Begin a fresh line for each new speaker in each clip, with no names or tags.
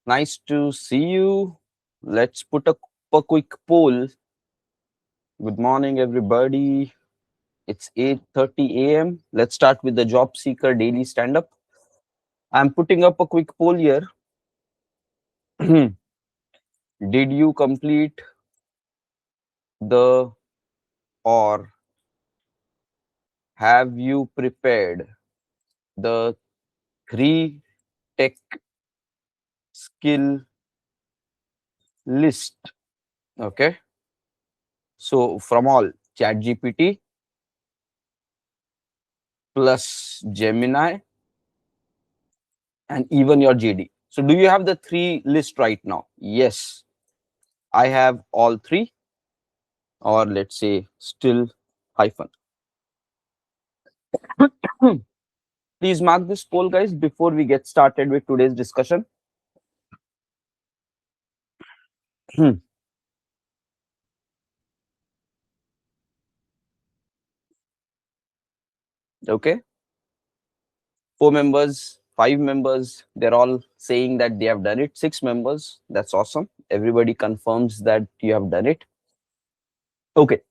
Nice to see you. Let's put a quick poll. Good morning, everybody. It's 8:30 a.m. Let's start with the job seeker daily stand-up. I'm putting up a quick poll here. Did you complete the or have you prepared the 3 tech skill list? Okay. So from all, ChatGPT plus Gemini and even your JD. So do you have the 3 list right now? Yes, I have all 3, or let's say still hyphen. Please mark this poll, guys, before we get started with today's discussion. Okay, 4 members, 5 members, they're all saying that they have done it. 6 members, that's awesome. Everybody confirms that you have done it. Okay,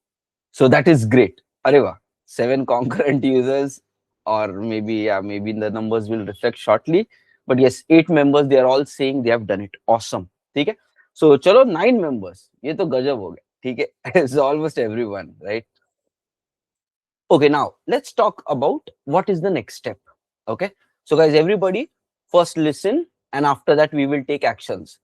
so that is great. Areva, 7 concurrent users, or maybe the numbers will reflect shortly. But yes, 8 members, they are all saying they have done it. Awesome. Okay. So chalo 9 members. ये तो गजब हो गया. ठीक है. It's almost everyone, right? Okay, now let's talk about what is the next step. Okay. So guys, everybody first listen, and after that we will take actions.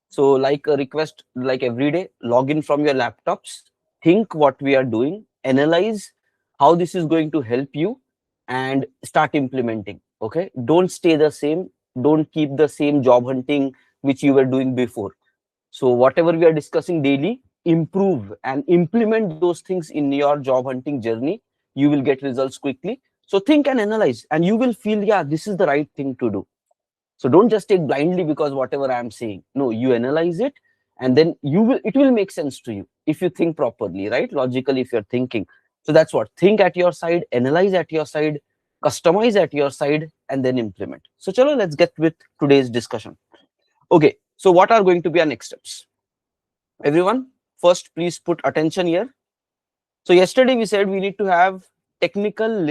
So like a request, like every day, log in from your laptops, think what we are doing, analyze how this is going to help you, and start implementing. Okay. Don't stay the same. Don't keep the same job hunting which you were doing before. So whatever we are discussing daily, improve and implement those things in your job hunting journey. You will get results quickly. So think and analyze, and you will feel, yeah, this is the right thing to do. So don't just take blindly because whatever I am saying. No, you analyze it, and then it will make sense to you if you think properly, right? Logically, if you're thinking. So that's what, think at your side, analyze at your side, customize at your side, and then implement. So chalo, let's get with today's discussion. Okay, so what are going to be our next steps? Everyone, first please put attention here. So yesterday we said we need to have technical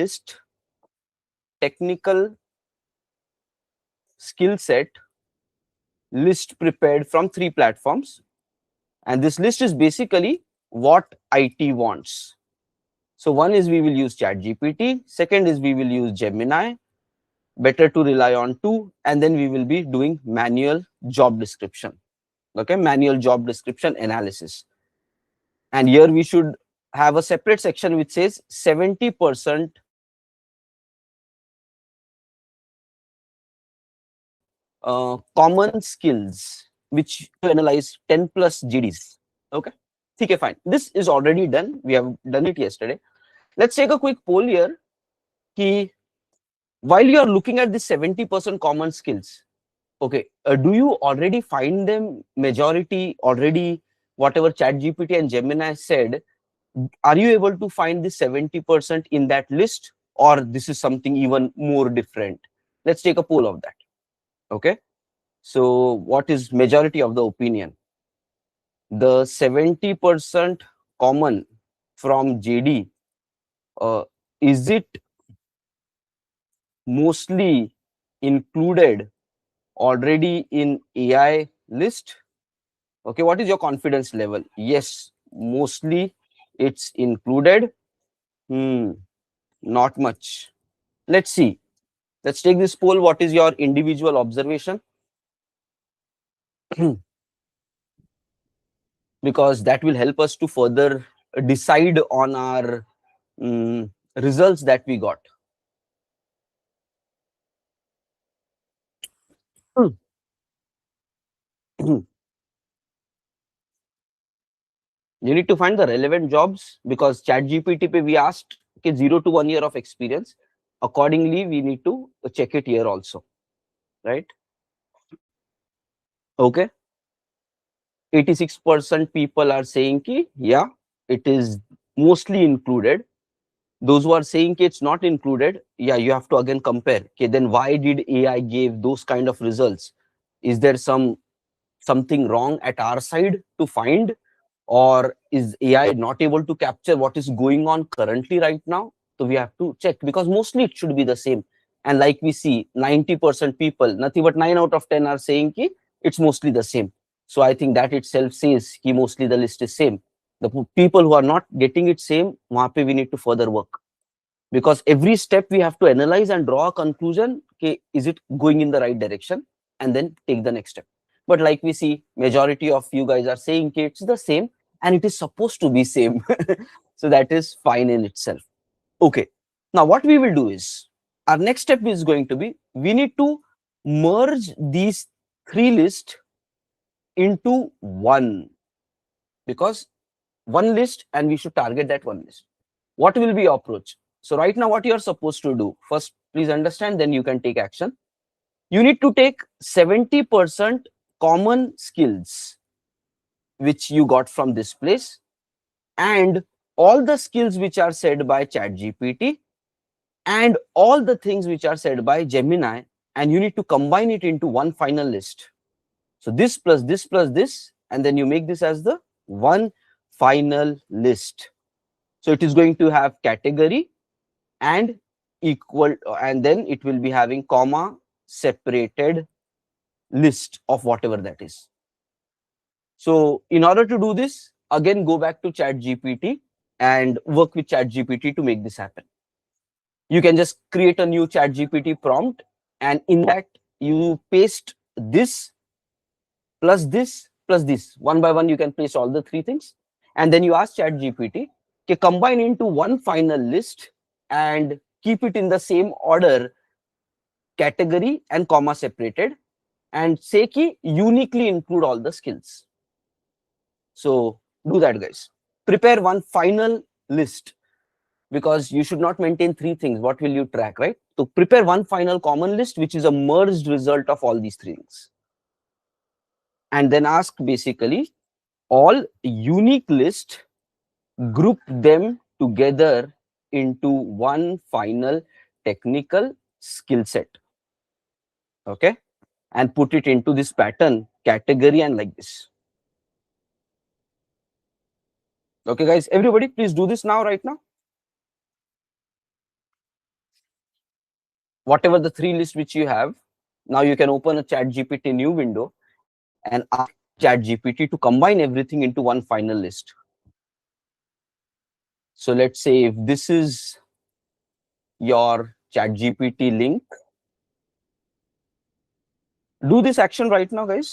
skill set list prepared from 3 platforms. And this list is basically what IT wants. So one is we will use ChatGPT. Second is we will use Gemini. Better to rely on 2. And then we will be doing manual job description. Okay, manual job description analysis. And here we should have a separate section which says 70% common skills which to analyze 10 plus GDs. Okay. Okay, fine. This is already done. We have done it yesterday. Let's take a quick poll here. Ki, while you are looking at the 70% common skills, okay, do you already find them majority already? Whatever ChatGPT and Gemini said, are you able to find the 70% in that list, or this is something even more different? Let's take a poll of that. Okay. So what is majority of the opinion? The 70% common from JD, is it mostly included already in AI list? Okay, what is your confidence level? Yes, mostly it's included. Not much. Let's see. Let's take this poll. What is your individual observation? Because that will help us to further decide on our results that we got. You need to find the relevant jobs, because ChatGPT pe we asked 0 to 1 year of experience. Accordingly, we need to check it here also, right? Okay. 86% people are saying ki, yeah, it is mostly included. Those who are saying ki it's not included, yeah, you have to again compare. Okay, then why did AI give those kind of results? Is there some something wrong at our side to find, or is AI not able to capture what is going on currently right now? So we have to check, because mostly it should be the same. And like we see, 90% people, nothing but 9 out of 10 are saying ki it's mostly the same. So I think that itself says ki mostly the list is same. The people who are not getting it same, wahan pe we need to further work, because every step we have to analyze and draw a conclusion. Okay, is it going in the right direction, and then take the next step. But like we see, majority of you guys are saying, okay, it's the same and it is supposed to be same. So that is fine in itself. Okay, now what we will do is, our next step is going to be, we need to merge these three lists into one, because one list, and we should target that one list. What will be your approach? So right now, what you are supposed to do, first, please understand, then you can take action. You need to take 70% common skills which you got from this place, and all the skills which are said by ChatGPT, and all the things which are said by Gemini, and you need to combine it into one final list. So this plus this plus this, and then you make this as the one final list. So it is going to have category and equal, and then it will be having comma separated list of whatever that is. So in order to do this, again go back to ChatGPT and work with ChatGPT to make this happen. You can just create a new ChatGPT prompt, and in that you paste this plus this plus this. One by one you can place all the three things, and then you ask ChatGPT to combine into one final list and keep it in the same order, category and comma separated, and say ki uniquely include all the skills. So do that, guys. Prepare one final list, because you should not maintain three things. What will you track, right? So prepare one final common list, which is a merged result of all these three things. And then ask basically all unique list, group them together into one final technical skill set. Okay. And put it into this pattern, category, and like this. Okay, guys, everybody, please do this now, right now. Whatever the three lists which you have, now you can open a ChatGPT new window and ask ChatGPT to combine everything into one final list. So let's say if this is your ChatGPT link, do this action right now, guys.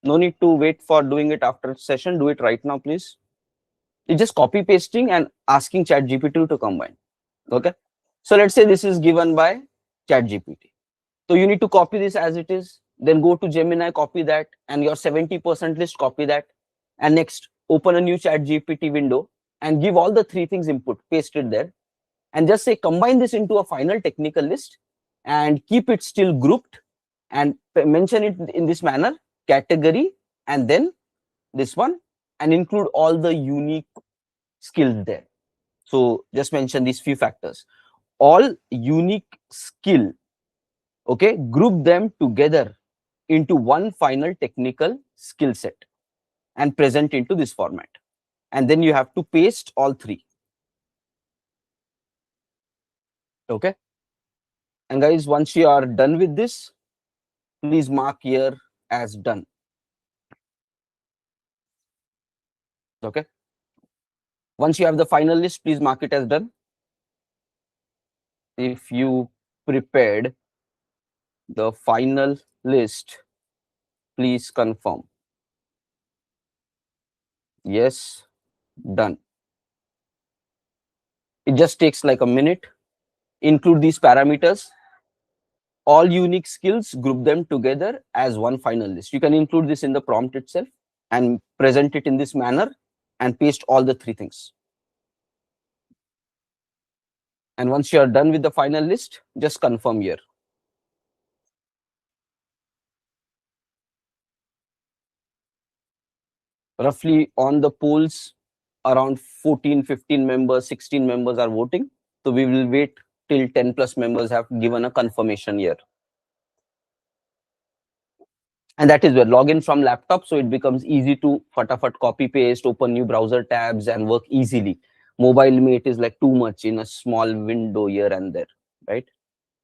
No need to wait for doing it after session. Do it right now, please. It's just copy pasting and asking ChatGPT to combine. Okay. So let's say this is given by ChatGPT. So you need to copy this as it is, then go to Gemini, copy that, and your 70% list, copy that. And next, open a new ChatGPT window and give all the three things input, paste it there, and just say combine this into a final technical list and keep it still grouped, and mention it in this manner, category, and then this one, and include all the unique skills there. So just mention these few factors. All unique skill, okay, group them together into one final technical skill set and present into this format. And then you have to paste all three. Okay. And guys, once you are done with this, please mark here as done. Okay. Once you have the final list, please mark it as done. If you prepared the final list, please confirm. Yes, done. It just takes like a minute. Include these parameters. All unique skills, group them together as one final list. You can include this in the prompt itself and present it in this manner and paste all the three things. And once you are done with the final list, just confirm here. Roughly on the polls, around 14, 15 members, 16 members are voting. So we will wait till 10 plus members have given a confirmation here. And that is where login from laptop, so it becomes easy to fatafat copy paste, open new browser tabs and work easily. Mobile mate is like too much in a small window here and there, right?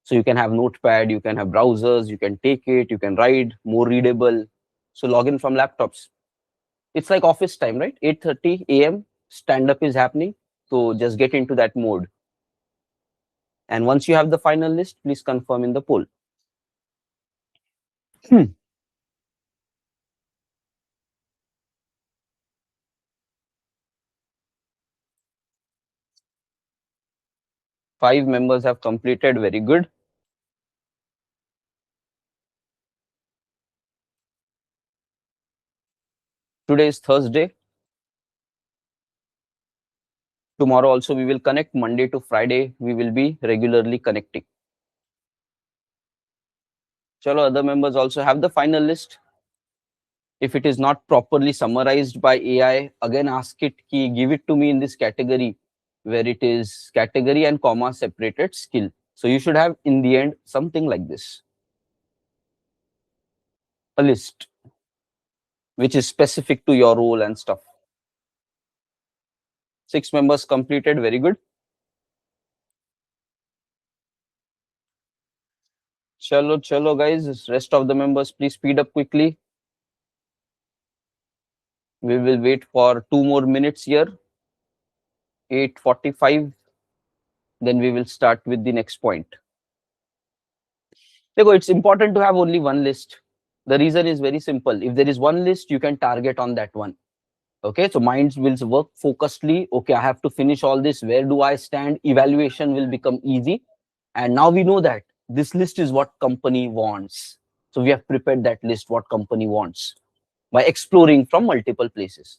So you can have notepad, you can have browsers, you can take it, you can write more readable. So login from laptops, it's like office time, right? 8:30 a.m. stand up is happening, so just get into that mode. And once you have the final list, please confirm in the poll. Hmm. 5 members have completed, very good. Today is Thursday. Tomorrow also we will connect. Monday to Friday we will be regularly connecting. Chalo, other members also have the final list. If it is not properly summarized by AI, again ask it, ki, give it to me in this category where it is category and comma separated skill. So you should have in the end something like this, a list which is specific to your role and stuff. 6 members completed, very good. Chalo guys, rest of the members please speed up quickly. We will wait for 2 more minutes here. 8:45, then we will start with the next point. It's important to have only one list. The reason is very simple. If there is one list, you can target on that one. Okay, so minds will work focusedly. Okay, I have to finish all this. Where do I stand? Evaluation will become easy. And now we know that this list is what company wants. So we have prepared that list, what company wants, by exploring from multiple places.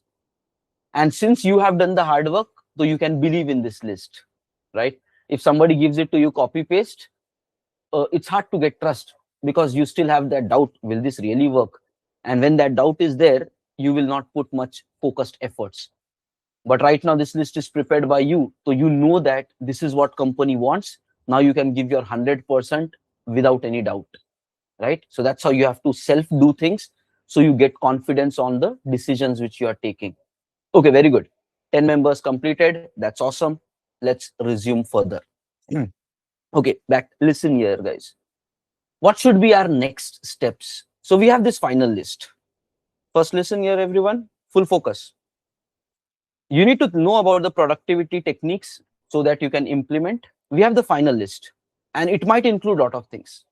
And since you have done the hard work, so you can believe in this list, right? If somebody gives it to you copy paste, it's hard to get trust because you still have that doubt, will this really work? And when that doubt is there, you will not put much focused efforts. But right now this list is prepared by you, so you know that this is what company wants. Now you can give your 100% without any doubt, right? So that's how you have to self do things, so you get confidence on the decisions which you are taking. Okay, very good. 10 members completed, that's awesome. Let's resume further. Okay, back, listen here guys. What should be our next steps? So we have this final list. First, listen here, everyone. Full focus. You need to know about the productivity techniques so that you can implement. We have the final list, and it might include a lot of things.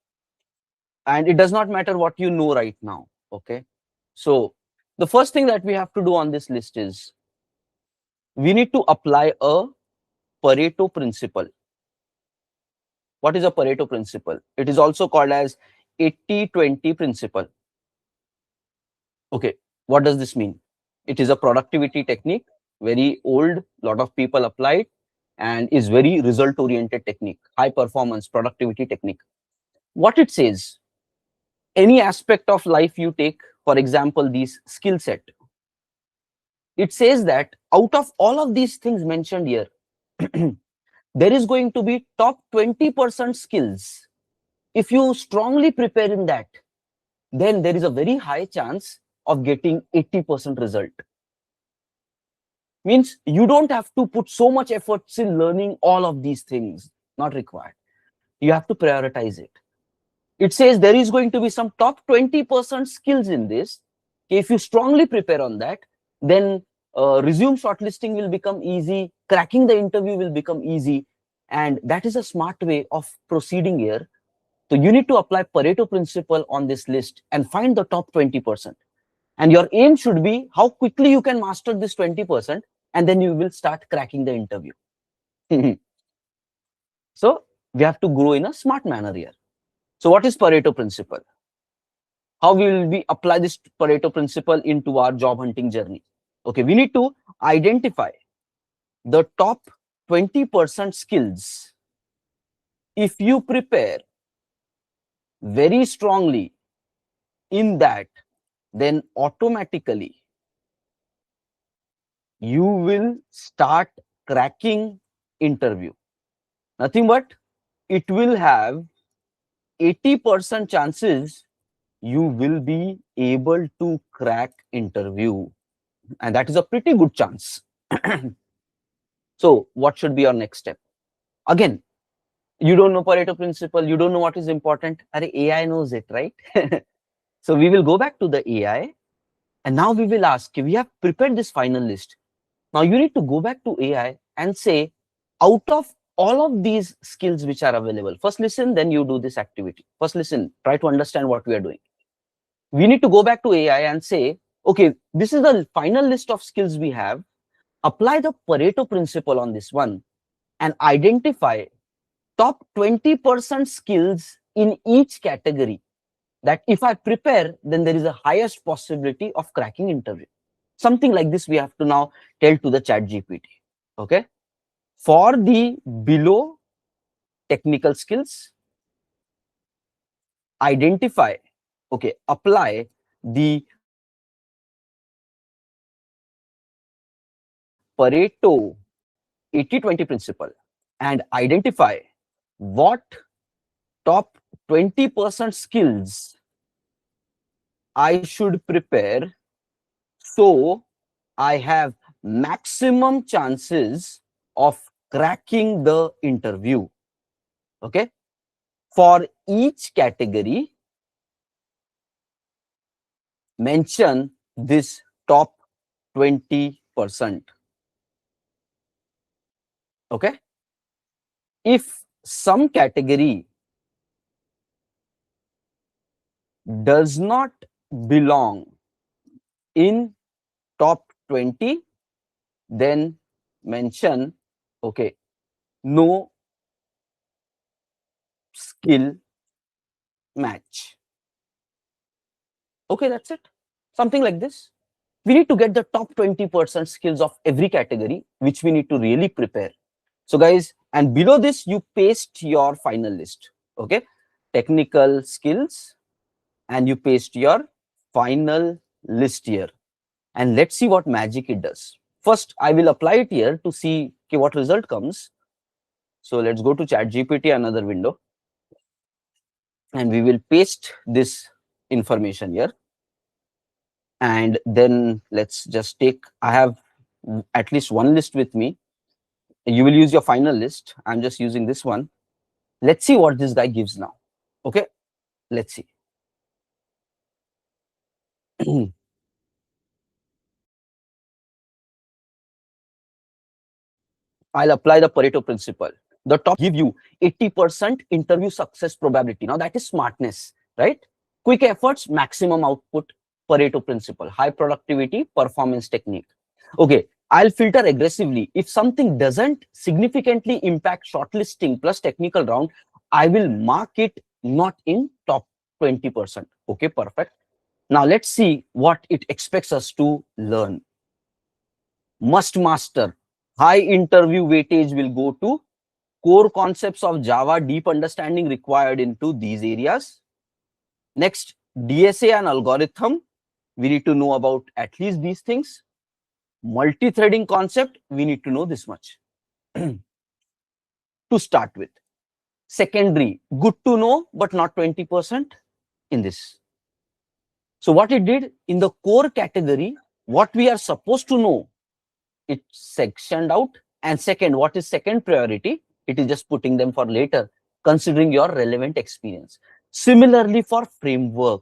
And it does not matter what you know right now. Okay. So the first thing that we have to do on this list is we need to apply a Pareto principle. What is a Pareto principle? It is also called as 80-20 principle. Okay, what does this mean? It is a productivity technique, very old, lot of people apply it, and is very result oriented technique, high performance productivity technique. What it says, any aspect of life you take, for example, these skill set, it says that out of all of these things mentioned here, there is going to be top 20% skills. If you strongly prepare in that, then there is a very high chance of getting 80% result. Means you don't have to put so much efforts in learning all of these things, not required. You have to prioritize it. It says there is going to be some top 20% skills in this. If you strongly prepare on that, then resume shortlisting will become easy, cracking the interview will become easy, and that is a smart way of proceeding here. So you need to apply Pareto principle on this list and find the top 20%. And your aim should be how quickly you can master this 20%, and then you will start cracking the interview. So we have to grow in a smart manner here. So what is Pareto principle? How will we apply this Pareto principle into our job hunting journey? Okay, we need to identify the top 20% skills. If you prepare very strongly in that, then automatically you will start cracking interview. Nothing but it will have 80% chances you will be able to crack interview, and that is a pretty good chance. So what should be your next step? Again, you don't know Pareto principle, you don't know what is important. Arey, AI knows it, right? So we will go back to the AI, and now we will ask, we have prepared this final list. Now you need to go back to AI and say, out of all of these skills which are available, first listen, then you do this activity. First listen, try to understand what we are doing. We need to go back to AI and say, okay, this is the final list of skills we have. Apply the Pareto principle on this one and identify top 20% skills in each category that if I prepare, then there is a highest possibility of cracking interview. Something like this we have to now tell to the chat GPT. Okay. For the below technical skills, identify, okay, apply the Pareto 80-20 principle and identify what top 20% skills I should prepare so I have maximum chances of cracking the interview. Okay. For each category, mention this top 20%. Okay. If some category does not belong in top 20, then mention, okay, no skill match. Okay, that's it. Something like this. We need to get the top 20% skills of every category, which we need to really prepare. So guys, and below this, you paste your final list. Okay. Technical skills, and you paste your final list here. And let's see what magic it does. First, I will apply it here to see, okay, what result comes. So let's go to ChatGPT, another window, and we will paste this information here. And then let's just take, I have at least one list with me. You will use your final list. I'm just using this one. Let's see what this guy gives now. Okay, let's see. I'll apply the Pareto principle. The top give you 80% interview success probability. Now that is smartness, right? Quick efforts, maximum output, Pareto principle, high productivity, performance technique. Okay, I'll filter aggressively. If something doesn't significantly impact shortlisting plus technical round, I will mark it not in top 20%. Okay, perfect. Now let's see what it expects us to learn. Must master. High interview weightage will go to core concepts of Java, deep understanding required into these areas. Next, DSA and algorithm. We need to know about at least these things. Multi-threading concept, we need to know this much to start with. Secondary, good to know, but not 20% in this. So what it did in the core category, what we are supposed to know, it sectioned out. And second, what is second priority? It is just putting them for later, considering your relevant experience. Similarly for framework,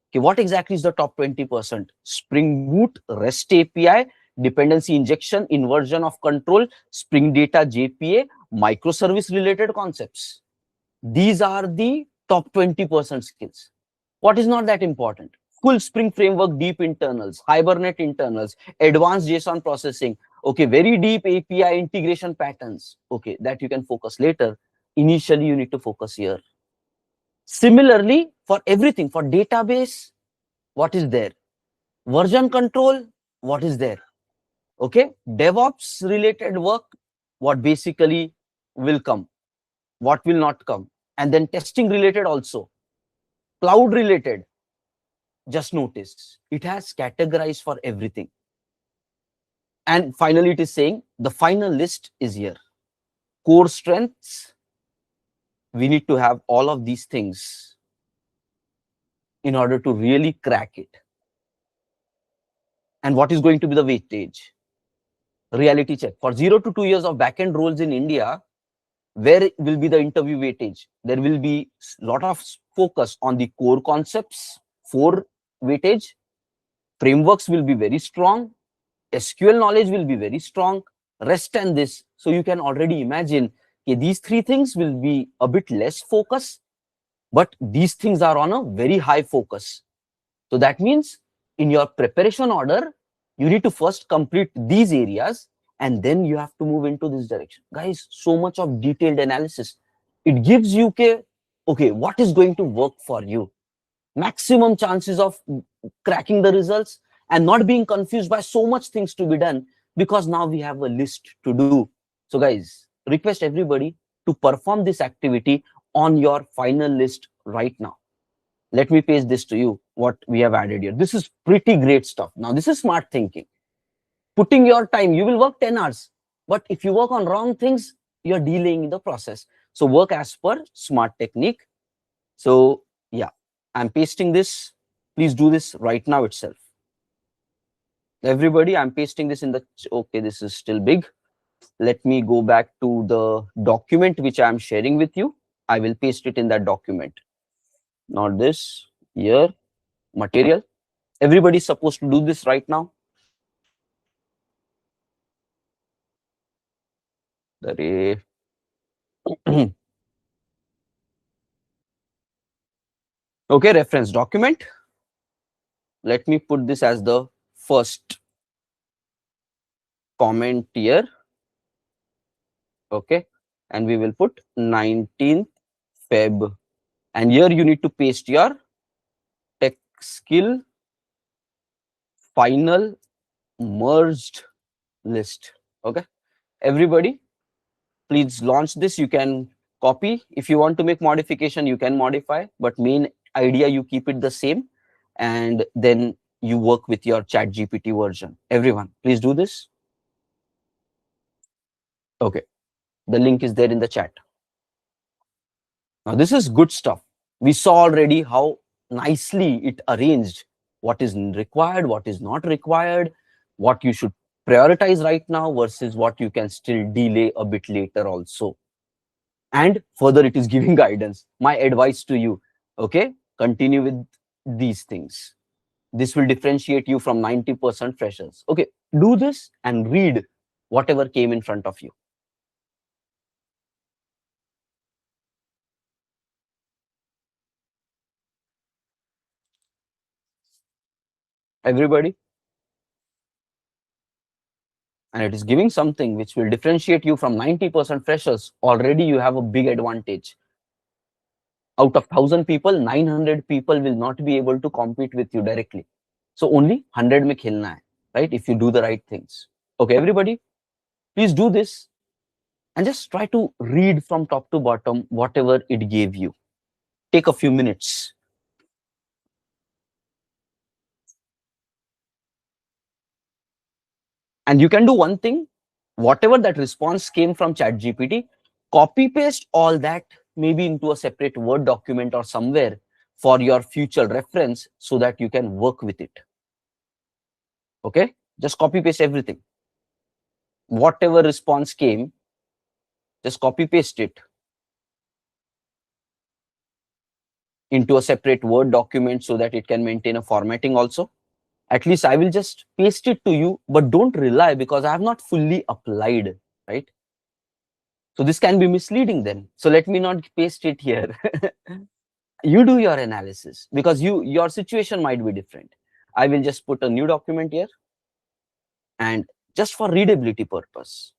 okay, what exactly is the top 20%? Spring Boot, REST API, dependency injection, inversion of control, Spring Data JPA, microservice related concepts. These are the top 20% skills. What is not that important? Full Spring Framework, deep internals, Hibernate internals, advanced JSON processing, okay, very deep API integration patterns, okay, that you can focus later. Initially, you need to focus here. Similarly, for everything, for database, what is there? Version control, what is there? Okay, DevOps related work, what basically will come, what will not come, and then testing related also, cloud related. Just notice it has categorized for everything. And finally, it is saying the final list is here. Core strengths, we need to have all of these things. in order to really crack it. And what is going to be the weightage? Reality check. For 0 to 2 years of backend roles in India, where will be the interview weightage? There will be a lot of focus on the core concepts, 4 weightage. Frameworks will be very strong. SQL knowledge will be very strong. REST and this. So you can already imagine, okay, these 3 things will be a bit less focus, but these things are on a very high focus. So that means in your preparation order, you need to first complete these areas and then you have to move into this direction. Guys, so much of detailed analysis. It gives you, okay, what is going to work for you? Maximum chances of cracking the results and not being confused by so much things to be done, because now we have a list to do. So guys, request everybody to perform this activity on your final list right now. Let me paste this to you, what we have added here. This is pretty great stuff. Now, this is smart thinking. Putting your time, you will work 10 hours, but if you work on wrong things, you're delaying the process. So work as per smart technique. So yeah, I'm pasting this. Please do this right now itself. Everybody, I'm pasting this in the, okay, this is still big. Let me go back to the document which I'm sharing with you. I will paste it in that document. Not this, here, material. Everybody's supposed to do this right now. Okay, reference document. Let me put this as the first comment here. Okay, and we will put 19th Feb. And here you need to paste your tech skill final merged list. Okay, everybody, please launch this. You can copy. If you want to make modification, you can modify, but main idea, you keep it the same, and then you work with your chat GPT version. Everyone, please do this. Okay, the link is there in the chat. Now, this is good stuff. We saw already how nicely it arranged what is required, what is not required, what you should prioritize right now versus what you can still delay a bit later also. And further, it is giving guidance. My advice to you, okay, continue with these things. This will differentiate you from 90% freshers. Okay, do this and read whatever came in front of you. Everybody. And it is giving something which will differentiate you from 90% freshers. Already you have a big advantage. Out of 1,000 people, 900 people will not be able to compete with you directly. So only 100 mein khelna hai, right? If you do the right things. Okay, everybody, please do this and just try to read from top to bottom whatever it gave you. Take a few minutes. And you can do one thing, whatever that response came from ChatGPT, copy paste all that maybe into a separate Word document or somewhere for your future reference so that you can work with it. Okay, just copy paste everything. Whatever response came, just copy paste it into a separate Word document so that it can maintain a formatting also. At least I will just paste it to you, but don't rely, because I have not fully applied, right? So this can be misleading then. So let me not paste it here. You do your analysis, because your situation might be different. I will just put a new document here, and just for readability purpose,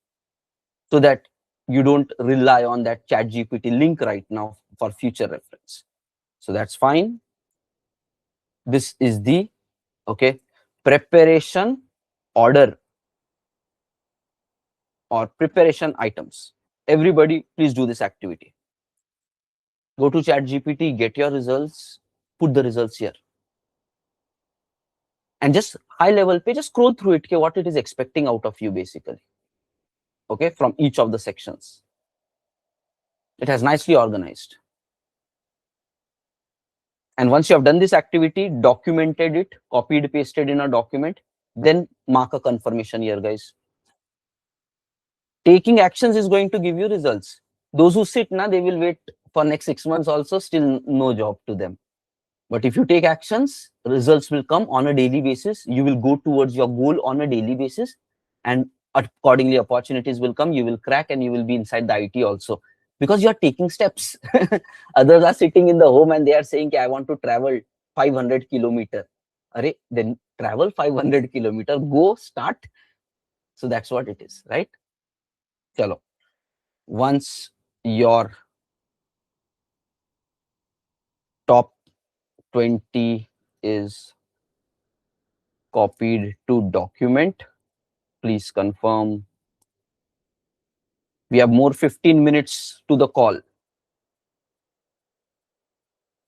so that you don't rely on that chat GPT link right now for future reference. So that's fine. This is the, okay, preparation order or preparation items. Everybody, please do this activity. Go to chat GPT, get your results, put the results here, and just high level page, just scroll through it, what it is expecting out of you basically. Okay, from each of the sections. It has nicely organized. And once you have done this activity, documented it, copied, pasted in a document, then mark a confirmation here, guys. Taking actions is going to give you results. Those who sit now, they will wait for next 6 months also, still no job to them. But if you take actions, results will come on a daily basis. You will go towards your goal on a daily basis, and accordingly, opportunities will come. You will crack, and you will be inside the IT also, because you are taking steps. Others are sitting in the home and they are saying, "I want to travel 500 kilometer." Array, then travel 500 kilometer. Go start. So that's what it is, right? Chalo. Once your top 20 is copied to document, please confirm. We have more 15 minutes to the call.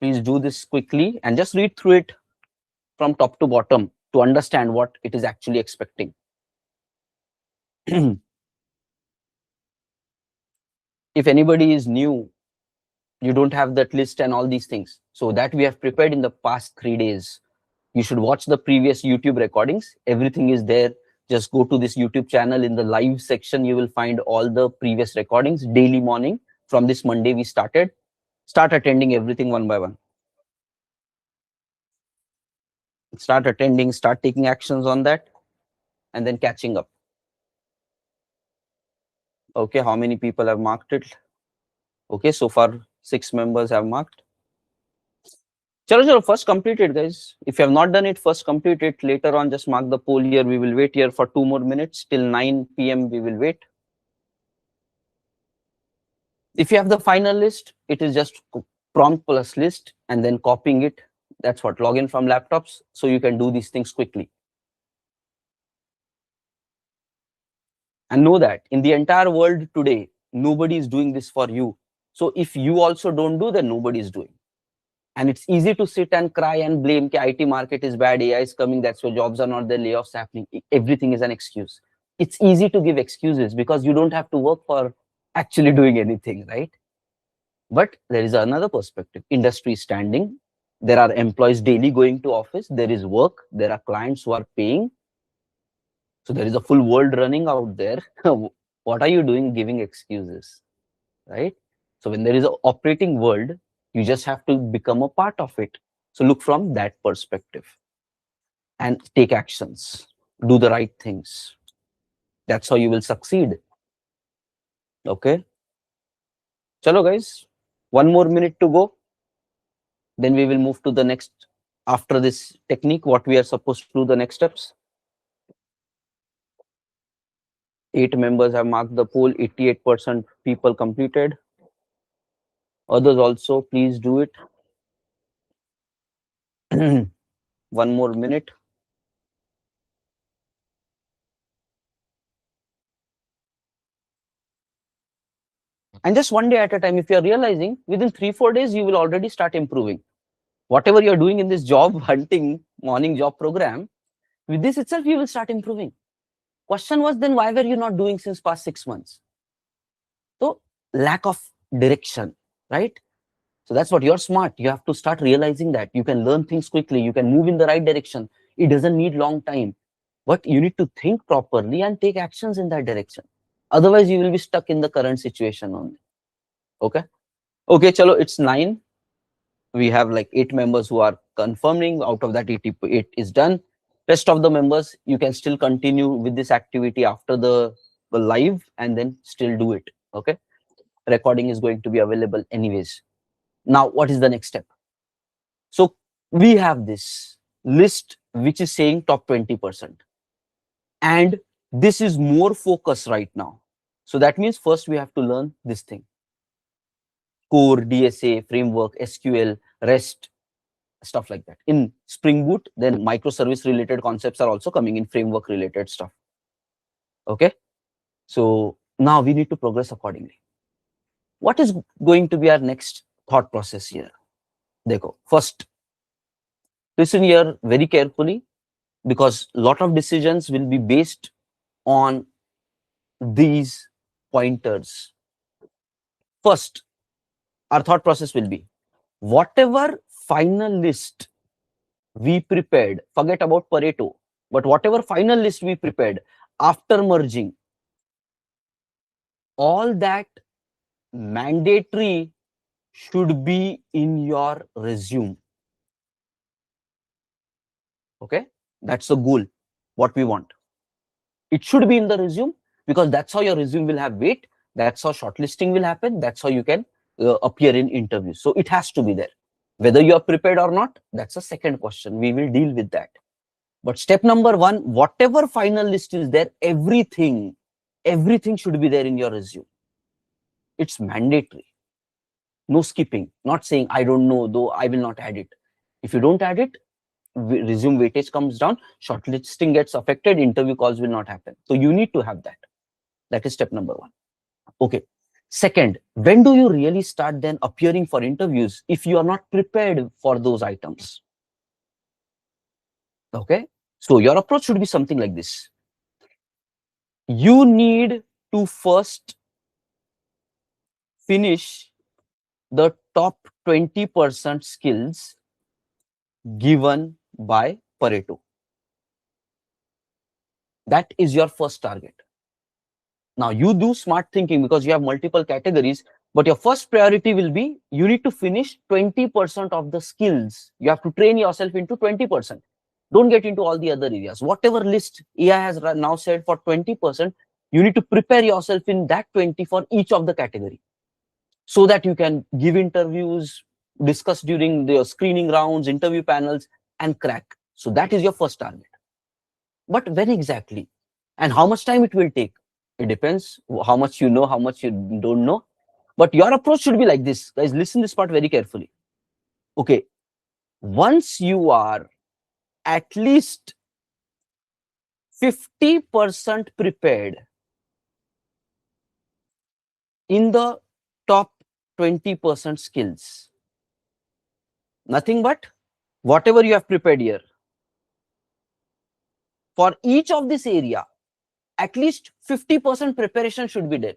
Please do this quickly and just read through it from top to bottom to understand what it is actually expecting. If anybody is new, you don't have that list and all these things. So that we have prepared in the past 3 days. You should watch the previous YouTube recordings. Everything is there. Just go to this YouTube channel. In the live section, you will find all the previous recordings daily morning. From this Monday, we started. Start attending everything one by one. Start attending, start taking actions on that, and then catching up. Okay, how many people have marked it? Okay, so far 6 members have marked. Chalo, first complete it, guys. If you have not done it, first complete it. Later on, just mark the poll here. We will wait here for 2 more minutes. Till 9 p.m. we will wait. If you have the final list, it is just prompt plus list and then copying it. That's what, login from laptops. So you can do these things quickly. And know that in the entire world today, nobody is doing this for you. So if you also don't do, then nobody is doing. And it's easy to sit and cry and blame that IT market is bad, AI is coming, that's why jobs are not there, layoffs happening. Everything is an excuse. It's easy to give excuses because you don't have to work for actually doing anything, right? But there is another perspective. Industry is standing. There are employees daily going to office. There is work. There are clients who are paying. So there is a full world running out there. What are you doing giving excuses, right? So when there is an operating world, you just have to become a part of it. So look from that perspective and take actions. Do the right things. That's how you will succeed. Okay. Chalo, guys. 1 more minute to go. Then we will move to the next. After this technique, what we are supposed to do, the next steps. 8 members have marked the poll. 88% people completed. Others also, please do it. 1 more minute. And just one day at a time, if you are realizing within 3-4 days, you will already start improving. Whatever you're doing in this job hunting morning job program, with this itself, you will start improving. Question was then, why were you not doing since past 6 months? So lack of direction, right? So that's what you're smart. You have to start realizing that you can learn things quickly. You can move in the right direction. It doesn't need long time, but you need to think properly and take actions in that direction. Otherwise, you will be stuck in the current situation only. Okay. Okay, chalo, it's 9. We have like 8 members who are confirming. Out of that, 88 is done. Rest of the members, you can still continue with this activity after the live and then still do it. Okay. Recording is going to be available anyways. Now, what is the next step? So we have this list which is saying top 20%. And this is more focus right now. So that means first we have to learn this thing. Core, DSA, framework, SQL, REST, stuff like that. In Spring Boot, then microservice related concepts are also coming in framework related stuff. Okay. So now we need to progress accordingly. What is going to be our next thought process here? Dekho, first, listen here very carefully because a lot of decisions will be based on these pointers. First, our thought process will be whatever final list we prepared, forget about Pareto, but whatever final list we prepared after merging, all that mandatory should be in your resume. Okay, that's the goal, what we want. It should be in the resume, because that's how your resume will have weight. That's how shortlisting will happen. That's how you can appear in interviews. So it has to be there. Whether you are prepared or not, that's a second question. We will deal with that. But step number one, whatever final list is there, everything should be there in your resume. It's mandatory. No skipping, not saying I don't know, though I will not add it. If you don't add it, resume weightage comes down, shortlisting gets affected, interview calls will not happen. So you need to have that. That is step number one. Okay. Second, when do you really start then appearing for interviews if you are not prepared for those items? Okay. So your approach should be something like this. You need to first finish the top 20% skills given by Pareto. That is your first target. Now you do smart thinking because you have multiple categories, but your first priority will be you need to finish 20% of the skills. You have to train yourself into 20%. Don't get into all the other areas. Whatever list AI has now said for 20%, you need to prepare yourself in that 20 for each of the category, so that you can give interviews, discuss during the screening rounds, interview panels, and crack. So that is your first target. But when exactly? And how much time it will take? It depends how much you know, how much you don't know. But your approach should be like this. Guys, listen this part very carefully. Okay. Once you are at least 50% prepared in the top 20% skills, nothing but whatever you have prepared here, for each of this area, at least 50% preparation should be there.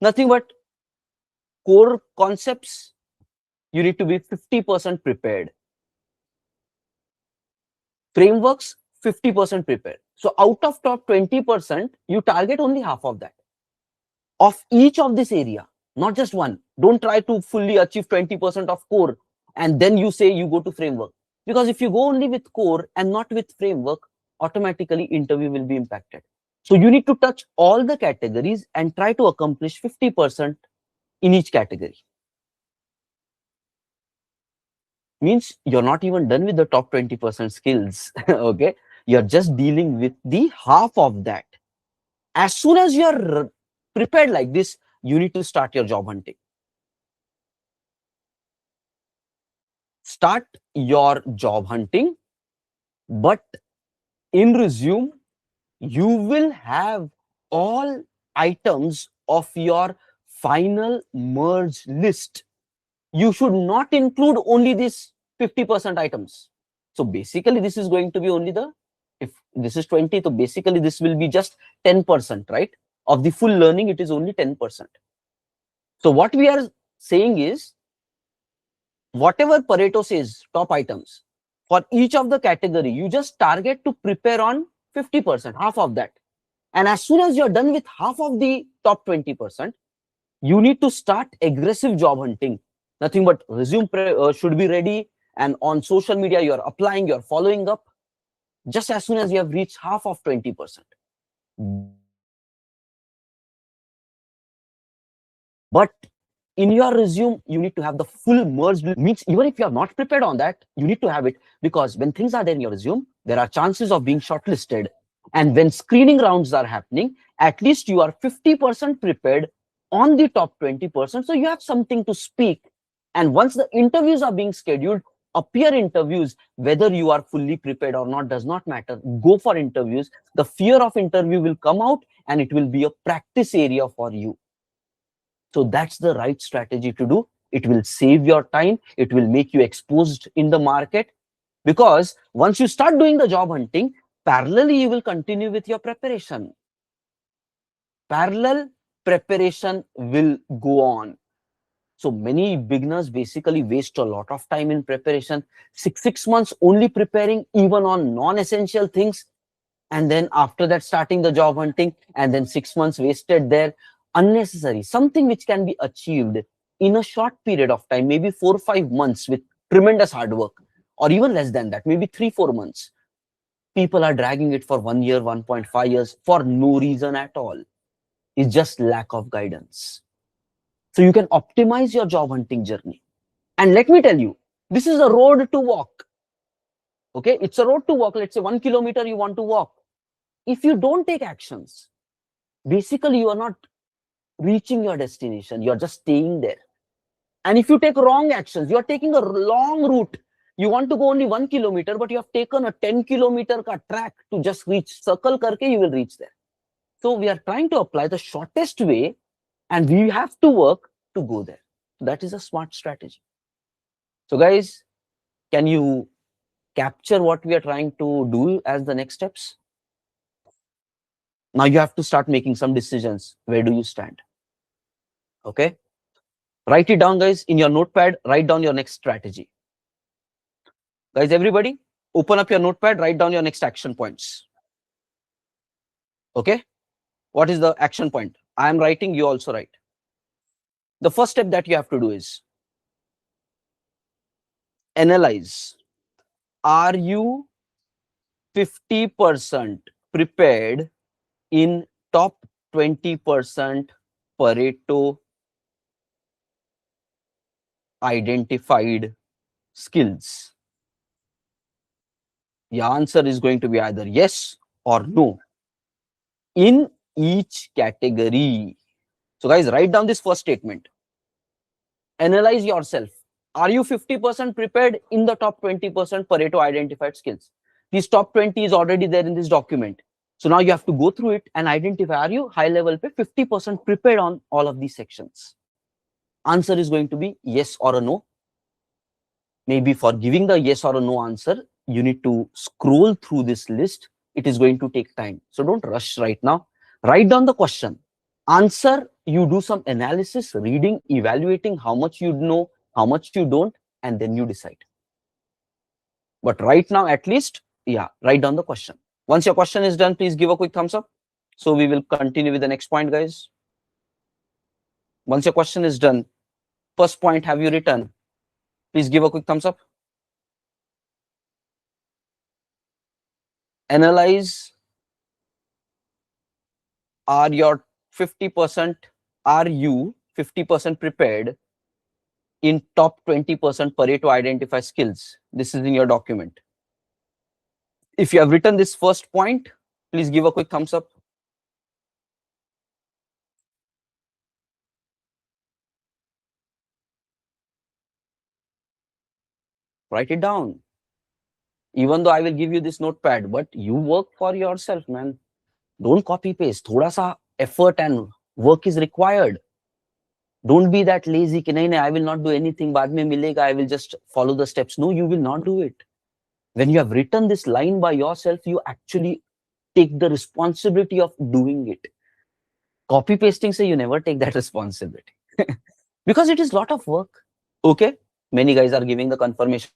Nothing but core concepts, you need to be 50% prepared. Frameworks, 50% prepared. So out of top 20%, you target only half of that. Of each of this area, not just one. Don't try to fully achieve 20% of core and then you say you go to framework. Because if you go only with core and not with framework, automatically interview will be impacted. So you need to touch all the categories and try to accomplish 50% in each category. Means you're not even done with the top 20% skills. Okay, you're just dealing with the half of that. As soon as you're prepared like this, you need to start your job hunting. Start your job hunting, but in resume you will have all items of your final merge list. You should not include only these 50% items. So basically this is going to be only the, if this is 20, so basically this will be just 10%, right? Of the full learning, it is only 10%. So what we are saying is, whatever Pareto says, top items, for each of the category, you just target to prepare on 50%, half of that. And as soon as you're done with half of the top 20%, you need to start aggressive job hunting. Nothing but resume should be ready, and on social media you're applying, you're following up just as soon as you have reached half of 20%. But in your resume, you need to have the full merged. Means even if you are not prepared on that, you need to have it, because when things are there in your resume, there are chances of being shortlisted. And when screening rounds are happening, at least you are 50% prepared on the top 20%. So you have something to speak. And once the interviews are being scheduled, appear interviews, whether you are fully prepared or not does not matter. Go for interviews. The fear of interview will come out and it will be a practice area for you. So that's the right strategy to do. It will save your time. It will make you exposed in the market, because once you start doing the job hunting, parallelly you will continue with your preparation. Parallel preparation will go on. So many beginners basically waste a lot of time in preparation, 6 months only preparing even on non-essential things, and then after that starting the job hunting, and then 6 months wasted there, unnecessary. Something which can be achieved in a short period of time, maybe 4 or 5 months with tremendous hard work, or even less than that, maybe 3 or 4 months. People are dragging it for 1 year, 1.5 years for no reason at all. It's just lack of guidance. So you can optimize your job hunting journey. And let me tell you, this is a road to walk. Okay, it's a road to walk. Let's say 1 kilometer you want to walk. If you don't take actions, basically you are not reaching your destination. You're just staying there. And if you take wrong actions, you're taking a long route. You want to go only 1 kilometer, but you have taken a 10 kilometer track to just reach. Circle karke, you will reach there. So we are trying to apply the shortest way, and we have to work to go there. That is a smart strategy. So guys, can you capture what we are trying to do as the next steps? Now you have to start making some decisions. Where do you stand? Okay. Write it down, guys, in your notepad. Write down your next strategy. Guys, everybody, open up your notepad. Write down your next action points. Okay. What is the action point? I am writing. You also write. The first step that you have to do is analyze. Are you 50% prepared in top 20% Pareto identified skills? The answer is going to be either yes or no in each category. So guys, write down this first statement. Analyze yourself. Are you 50% prepared in the top 20% Pareto identified skills? These top 20 is already there in this document. So now you have to go through it and identify, are you high level 50% prepared on all of these sections? Answer is going to be yes or a no. Maybe for giving the yes or a no answer, you need to scroll through this list. It is going to take time. So don't rush right now. Write down the question. Answer, you do some analysis, reading, evaluating how much you know, how much you don't, and then you decide. But right now, at least, yeah, write down the question. Once your question is done, please give a quick thumbs up. So we will continue with the next point, guys. Once your question is done, first point, have you written? Please give a quick thumbs up. Analyze. Are your 50%, are you 50% prepared in top 20% Pareto identify skills? This is in your document. If you have written this first point, please give a quick thumbs up. Write it down. Even though I will give you this notepad, but you work for yourself, man. Don't copy paste. Thoda sa effort and work is required. Don't be that lazy ki nahi, I will not do anything, baad mein milega, I will just follow the steps. No, you will not do it. When you have written this line by yourself, you actually take the responsibility of doing it. Copy pasting say you never take that responsibility because it is lot of work. Okay, many guys are giving the confirmation.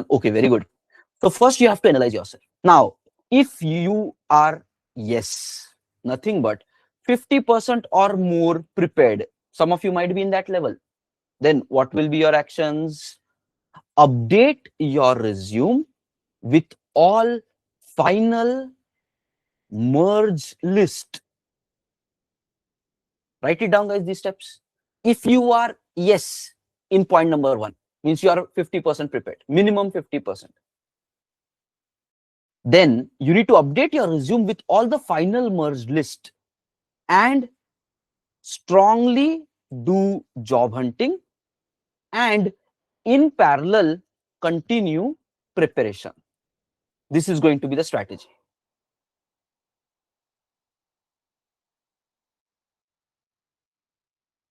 Okay, very good. So first you have to analyze yourself. Now, if you are, yes, nothing but 50% or more prepared, some of you might be in that level, then what will be your actions? Update your resume with all final merge list. Write it down, guys, these steps. If you are yes in point number 1, means you are 50% prepared, minimum 50%. Then you need to update your resume with all the final merged list and strongly do job hunting and in parallel continue preparation. This is going to be the strategy.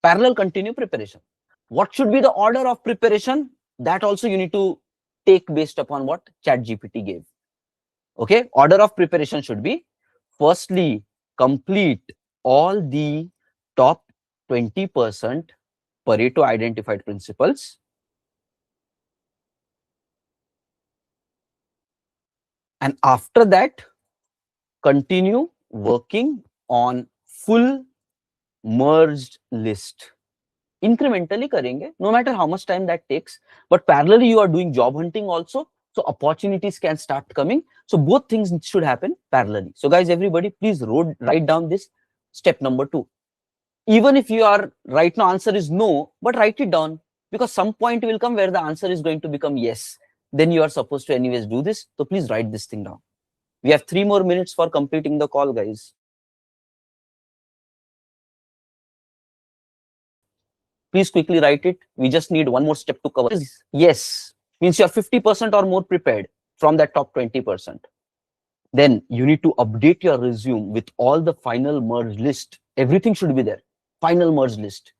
Parallel continue preparation. What should be the order of preparation? That also you need to take based upon what ChatGPT gave. Okay, order of preparation should be firstly complete all the top 20% Pareto identified principles, and after that continue working on full merged list. Incrementally करेंगे, no matter how much time that takes, but parallelly you are doing job hunting also, so opportunities can start coming. So both things should happen parallelly. So guys, everybody, please write down this step number 2. Even if you are right now answer is no, but write it down, because some point will come where the answer is going to become yes. Then you are supposed to anyways do this. So please write this thing down. We have 3 more minutes for completing the call, guys. Please quickly write it. We just need one more step to cover. Yes, means you're 50% or more prepared from that top 20%. Then you need to update your resume with all the final merge list. Everything should be there. Final merge list.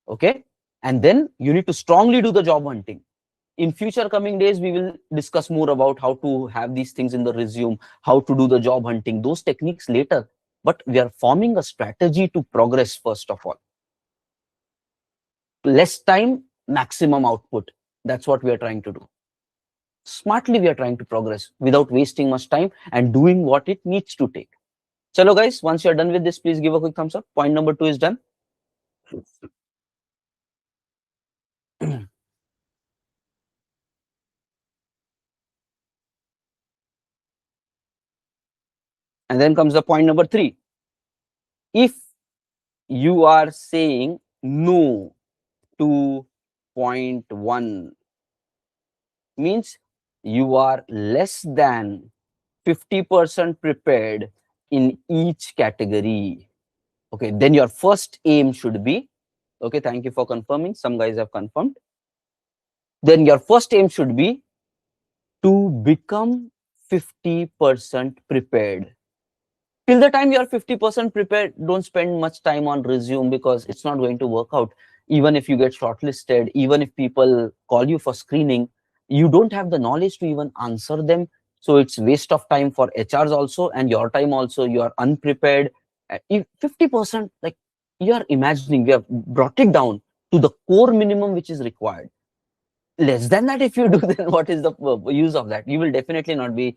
Okay. And then you need to strongly do the job hunting. In future coming days, we will discuss more about how to have these things in the resume, how to do the job hunting, those techniques later. But we are forming a strategy to progress first of all. Less time, maximum output. That's what we are trying to do. Smartly, we are trying to progress without wasting much time and doing what it needs to take. Chalo guys, once you're done with this, please give a quick thumbs up. Point number 2 is done. And then comes the point number 3. If you are saying no to point 1, means you are less than 50% prepared in each category. Okay, then your first aim should be, okay, thank you for confirming. Some guys have confirmed. Then your first aim should be to become 50% prepared. Till the time you are 50% prepared, don't spend much time on resume, because it's not going to work out. Even if you get shortlisted, even if people call you for screening, you don't have the knowledge to even answer them. So it's waste of time for HRs also, and your time also. You are unprepared. If 50%, like, you are imagining, we have brought it down to the core minimum which is required. Less than that, if you do, then what is the use of that? You will definitely not be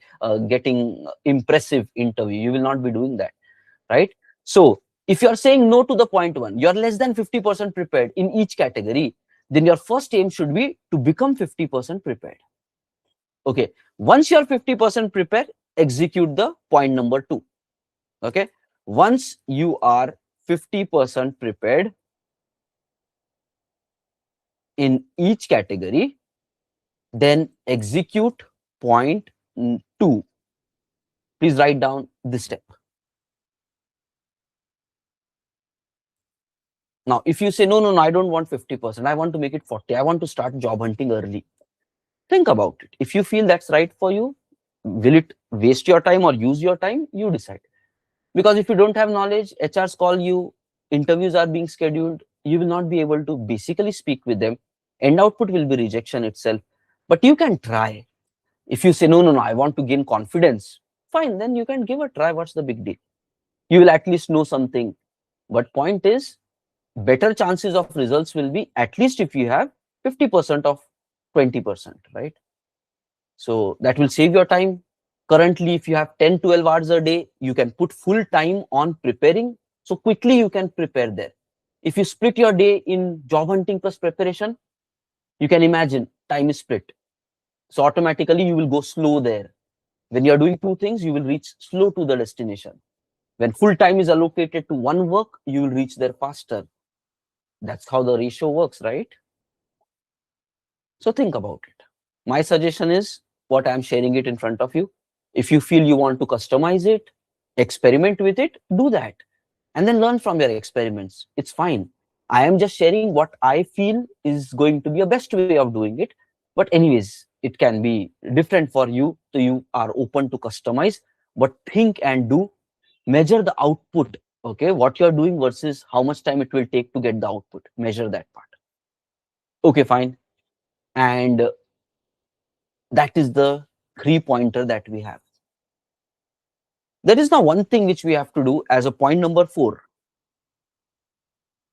getting impressive interview. You will not be doing that, right? So if you are saying no to the point 1, you are less than 50% prepared in each category, then your first aim should be to become 50% prepared. Okay, once you are 50% prepared, execute the point number 2. Okay, once you are 50% prepared in each category, then execute point 2. Please write down this step. Now, if you say, no, I don't want 50%, I want to make it 40, I want to start job hunting early. Think about it. If you feel that's right for you, will it waste your time or use your time? You decide. Because if you don't have knowledge, HRs call you, interviews are being scheduled, you will not be able to basically speak with them. End output will be rejection itself. But you can try. If you say, no, I want to gain confidence, fine, then you can give a try. What's the big deal? You will at least know something. But point is, better chances of results will be at least if you have 50% of 20%, right? So that will save your time. Currently, if you have 10-12 hours a day, you can put full time on preparing. So quickly you can prepare there. If you split your day in job hunting plus preparation, you can imagine time is split. So automatically you will go slow there. When you are doing 2 things, you will reach slow to the destination. When full time is allocated to one work, you will reach there faster. That's how the ratio works, right? So think about it. My suggestion is what I'm sharing it in front of you. If you feel you want to customize it, experiment with it, do that. And then learn from your experiments. It's fine. I am just sharing what I feel is going to be a best way of doing it. But anyways, it can be different for you. So you are open to customize, but think and do. Measure the output. Okay, what you're doing versus how much time it will take to get the output. Measure that part. Okay, fine. And that is the 3-pointer that we have. There is now one thing which we have to do as a point number 4.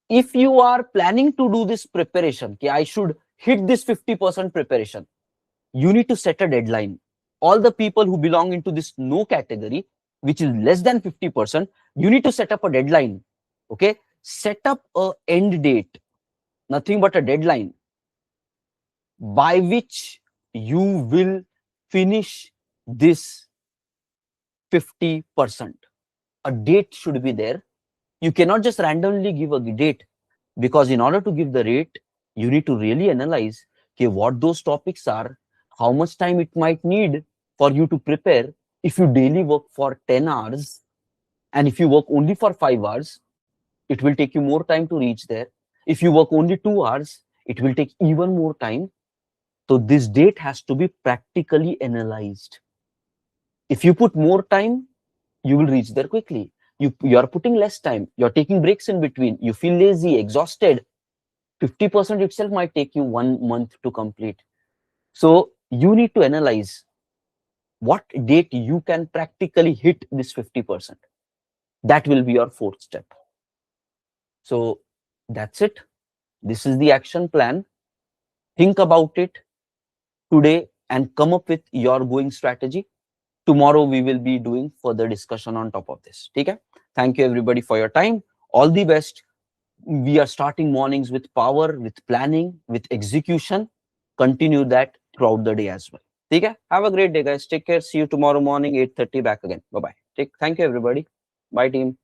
If you are planning to do this preparation, okay, I should hit this 50% preparation, you need to set a deadline. All the people who belong into this no category, which is less than 50%, you need to set up a deadline. Okay, set up a end date, nothing but a deadline by which you will finish this 50%. A date should be there. You cannot just randomly give a date, because in order to give the rate, you need to really analyze, okay, what those topics are, how much time it might need for you to prepare. If you daily work for 10 hours and if you work only for 5 hours, it will take you more time to reach there. If you work only 2 hours, it will take even more time. So this date has to be practically analyzed. If you put more time, you will reach there quickly. You are putting less time, you're taking breaks in between, you feel lazy, exhausted, 50% itself might take you 1 month to complete. So you need to analyze what date you can practically hit this 50%. That will be your fourth step. So that's it. This is the action plan. Think about it today and come up with your going strategy. Tomorrow we will be doing further discussion on top of this. Okay? Thank you everybody for your time. All the best. We are starting mornings with power, with planning, with execution. Continue that throughout the day as well. Okay? Have a great day, guys. Take care. See you tomorrow morning, 8:30 back again. Bye bye. Thank you, everybody. Bye, team.